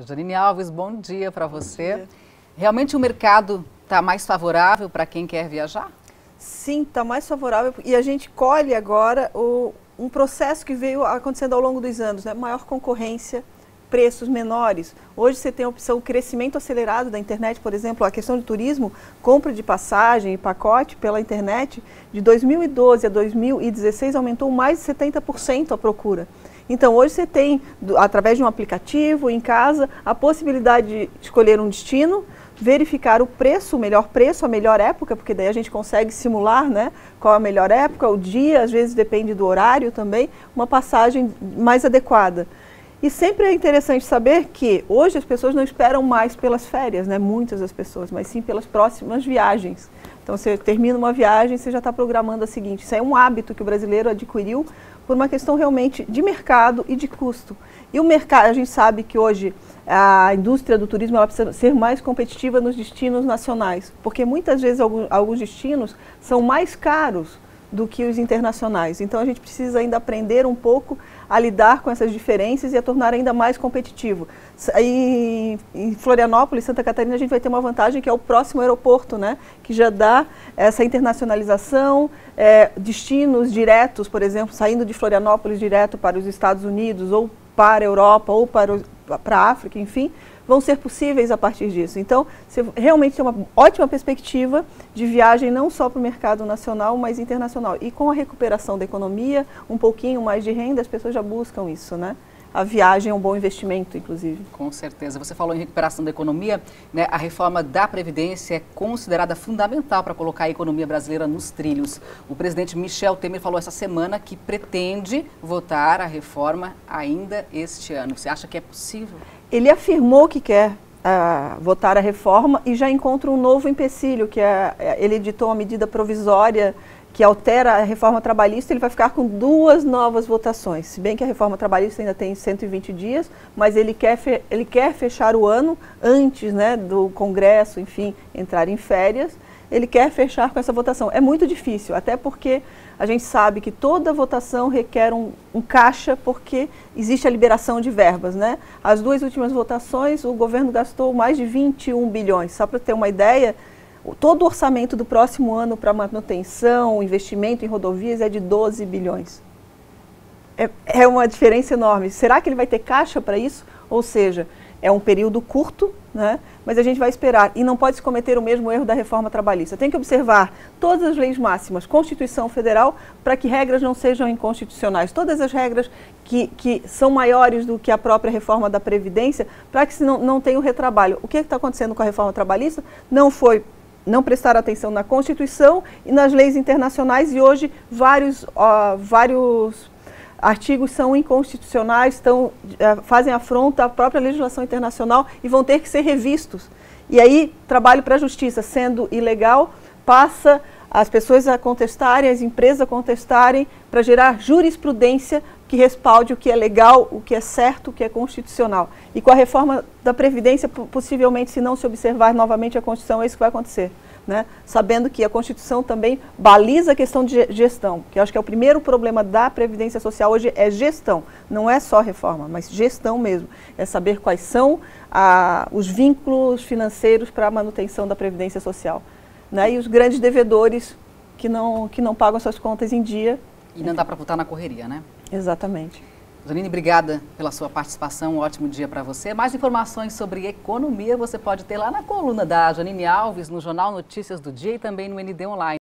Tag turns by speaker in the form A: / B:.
A: Janine Alves, bom dia para você. Realmente o mercado está mais favorável para quem quer viajar?
B: Sim, está mais favorável e a gente colhe agora um processo que veio acontecendo ao longo dos anos, né? Maior concorrência, preços menores. Hoje você tem a opção crescimento acelerado da internet, por exemplo, a questão de turismo, compra de passagem e pacote pela internet, de 2012 a 2016 aumentou mais de 70% a procura. Então hoje você tem, através de um aplicativo, em casa, a possibilidade de escolher um destino, verificar o preço, a melhor época, porque daí a gente consegue simular, né, qual a melhor época, o dia, às vezes depende do horário também, uma passagem mais adequada. E sempre é interessante saber que hoje as pessoas não esperam mais pelas férias, né, muitas das pessoas, mas sim pelas próximas viagens. Então você termina uma viagem, você já está programando a seguinte. Isso é um hábito que o brasileiro adquiriu por uma questão realmente de mercado e de custo. E o mercado, a gente sabe que hoje a indústria do turismo ela precisa ser mais competitiva nos destinos nacionais, porque muitas vezes alguns destinos são mais caros do que os internacionais. Então a gente precisa ainda aprender um pouco a lidar com essas diferenças e a tornar ainda mais competitivo. Em Florianópolis, Santa Catarina, a gente vai ter uma vantagem que é o próximo aeroporto, né? Que já dá essa internacionalização, destinos diretos, por exemplo, saindo de Florianópolis direto para os Estados Unidos ou para a Europa ou para a África, enfim, vão ser possíveis a partir disso. Então, você realmente tem uma ótima perspectiva de viagem não só para o mercado nacional, mas internacional. E com a recuperação da economia, um pouquinho mais de renda, as pessoas já buscam isso, né? A viagem é um bom investimento, inclusive.
A: Com certeza. Você falou em recuperação da economia, né? A reforma da Previdência é considerada fundamental para colocar a economia brasileira nos trilhos. O presidente Michel Temer falou essa semana que pretende votar a reforma ainda este ano. Você acha que é possível? Ele
B: afirmou que quer votar a reforma e já encontra um novo empecilho, que ele editou uma medida provisória que altera a reforma trabalhista. Ele vai ficar com 2 novas votações, se bem que a reforma trabalhista ainda tem 120 dias, mas ele quer fechar o ano antes, né, do Congresso, enfim, entrar em férias. Ele quer fechar com essa votação. É muito difícil, até porque a gente sabe que toda votação requer um caixa, porque existe a liberação de verbas, né? As 2 últimas votações, o governo gastou mais de 21 bilhões. Só para ter uma ideia, todo o orçamento do próximo ano para manutenção, investimento em rodovias é de 12 bilhões. É uma diferença enorme. Será que ele vai ter caixa para isso? Ou seja, é um período curto, né? Mas a gente vai esperar. E não pode se cometer o mesmo erro da reforma trabalhista. Tem que observar todas as leis máximas, Constituição Federal, para que regras não sejam inconstitucionais. Todas as regras que são maiores do que a própria reforma da Previdência, para que não tenha o retrabalho. O que está acontecendo com a reforma trabalhista não prestar atenção na Constituição e nas leis internacionais, e hoje vários artigos são inconstitucionais, fazem afronta à própria legislação internacional e vão ter que ser revistos. E aí, trabalho para a justiça, sendo ilegal, passa as pessoas a contestarem, as empresas a contestarem, para gerar jurisprudência que respalde o que é legal, o que é certo, o que é constitucional. E com a reforma da Previdência, possivelmente, se não se observar novamente a Constituição, é isso que vai acontecer, né? Sabendo que a Constituição também baliza a questão de gestão, que eu acho que é o primeiro problema da Previdência Social hoje, é gestão. Não é só reforma, mas gestão mesmo. É saber quais são os vínculos financeiros para a manutenção da Previdência Social, né? E os grandes devedores que não pagam suas contas em dia.
A: E não dá para votar na correria, né?
B: Exatamente.
A: Janine, obrigada pela sua participação, um ótimo dia para você. Mais informações sobre economia você pode ter lá na coluna da Janine Alves, no Jornal Notícias do Dia e também no ND Online.